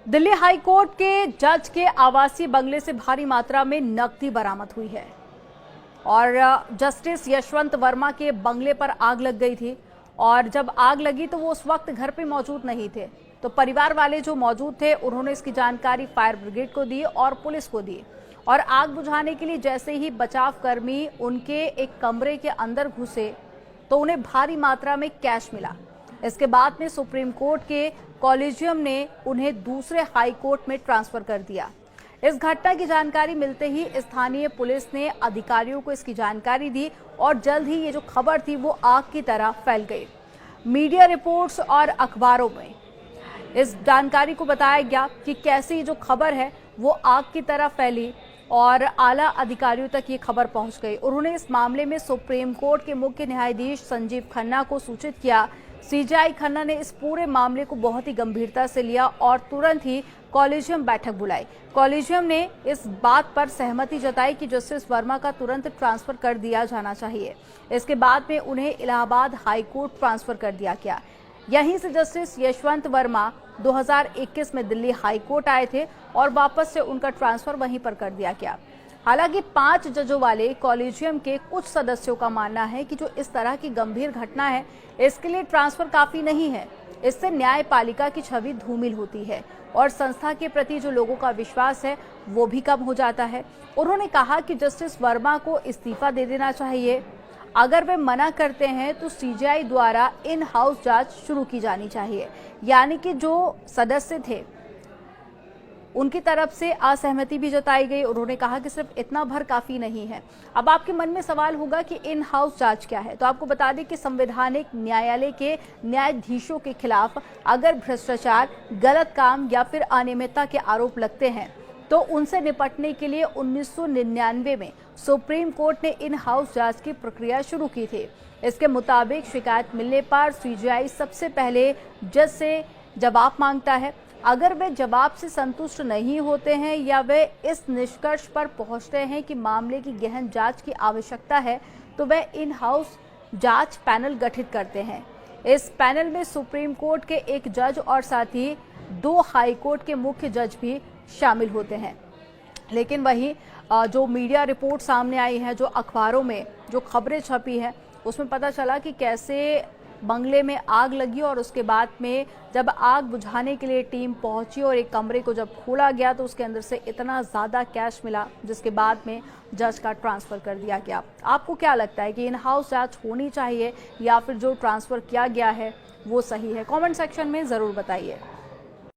Delhi high court के जज के आवासीय बंगले से भारी मात्रा में नकदी बरामद हुई है और जस्टिस यशवंत वर्मा के बंगले पर आग लग गई थी। और जब आग लगी तो वो उस वक्त घर पे मौजूद नहीं थे, तो परिवार वाले जो मौजूद थे उन्होंने इसकी जानकारी फायर ब्रिगेड को दी और पुलिस को दी। और आग बुझाने के लिए जैसे ही बचाव कर्मी उनके एक कमरे के अंदर घुसे तो उन्हें भारी मात्रा में कैश मिला। इसके बाद में सुप्रीम कोर्ट के कॉलेजियम ने उन्हें दूसरे हाई कोर्ट में ट्रांसफर कर दिया। इस घटना की जानकारी मिलते ही स्थानीय पुलिस ने अधिकारियों को इसकी जानकारी दी और जल्द ही ये जो खबर थी वो आग की तरह फैल गई। मीडिया रिपोर्ट्स और अखबारों में इस जानकारी को बताया गया कि कैसे ये जो खबर है वो आग की तरह फैली और आला अधिकारियों तक ये खबर पहुंच गई। उन्होंने इस मामले में सुप्रीम कोर्ट के मुख्य न्यायाधीश संजीव खन्ना को सूचित किया। सीजेआई खन्ना ने इस पूरे मामले को बहुत ही गंभीरता से लिया और तुरंत ही कॉलेजियम बैठक बुलाई। कॉलेजियम ने इस बात पर सहमति जताई कि जस्टिस वर्मा का तुरंत ट्रांसफर कर दिया जाना चाहिए। इसके बाद में उन्हें इलाहाबाद हाई कोर्ट ट्रांसफर कर दिया गया। यहीं से जस्टिस यशवंत वर्मा 2021 में दिल्ली हाई कोर्ट आए थे और वापस से उनका ट्रांसफर वहीं पर कर दिया गया। हालांकि 5 जजों वाले कॉलेजियम के कुछ सदस्यों का मानना है कि जो इस तरह की गंभीर घटना है इसके लिए ट्रांसफर काफी नहीं है। इससे न्यायपालिका की छवि धूमिल होती है और संस्था के प्रति जो लोगों का विश्वास है वो भी कम हो जाता है। उन्होंने कहा कि जस्टिस वर्मा को इस्तीफा दे देना चाहिए। अगर वे मना करते हैं तो सीजेआई द्वारा इन हाउस जांच शुरू की जानी चाहिए। यानी कि जो सदस्य थे उनकी तरफ से असहमति भी जताई गई। उन्होंने कहा कि सिर्फ इतना भर काफी नहीं है। अब आपके मन में सवाल होगा कि इन हाउस जांच क्या है, तो आपको बता दें कि संवैधानिक न्यायालय के न्यायाधीशों के खिलाफ अगर भ्रष्टाचार, गलत काम या फिर अनियमितता के आरोप लगते हैं तो उनसे निपटने के लिए 1999 में सुप्रीम कोर्ट ने इन हाउस जांच की प्रक्रिया शुरू की थी। इसके मुताबिक शिकायत मिलने पर सीजेआई सबसे पहले जज से जवाब मांगता है। अगर वे जवाब से संतुष्ट नहीं होते हैं या वे इस निष्कर्ष पर पहुंचते हैं कि मामले की गहन जांच की आवश्यकता है तो वे इन हाउस जांच पैनल गठित करते हैं। इस पैनल में सुप्रीम कोर्ट के एक जज और साथ ही 2 हाई कोर्ट के मुख्य जज भी शामिल होते हैं। लेकिन वहीं जो मीडिया रिपोर्ट सामने आई है, जो अखबारों में जो खबरें छपी है उसमें पता चला कि कैसे बंगले में आग लगी और उसके बाद में जब आग बुझाने के लिए टीम पहुंची और एक कमरे को जब खोला गया तो उसके अंदर से इतना ज़्यादा कैश मिला जिसके बाद में जज का ट्रांसफ़र कर दिया गया। आपको क्या लगता है कि इन हाउस जांच होनी चाहिए या फिर जो ट्रांसफ़र किया गया है वो सही है? कमेंट सेक्शन में ज़रूर बताइए।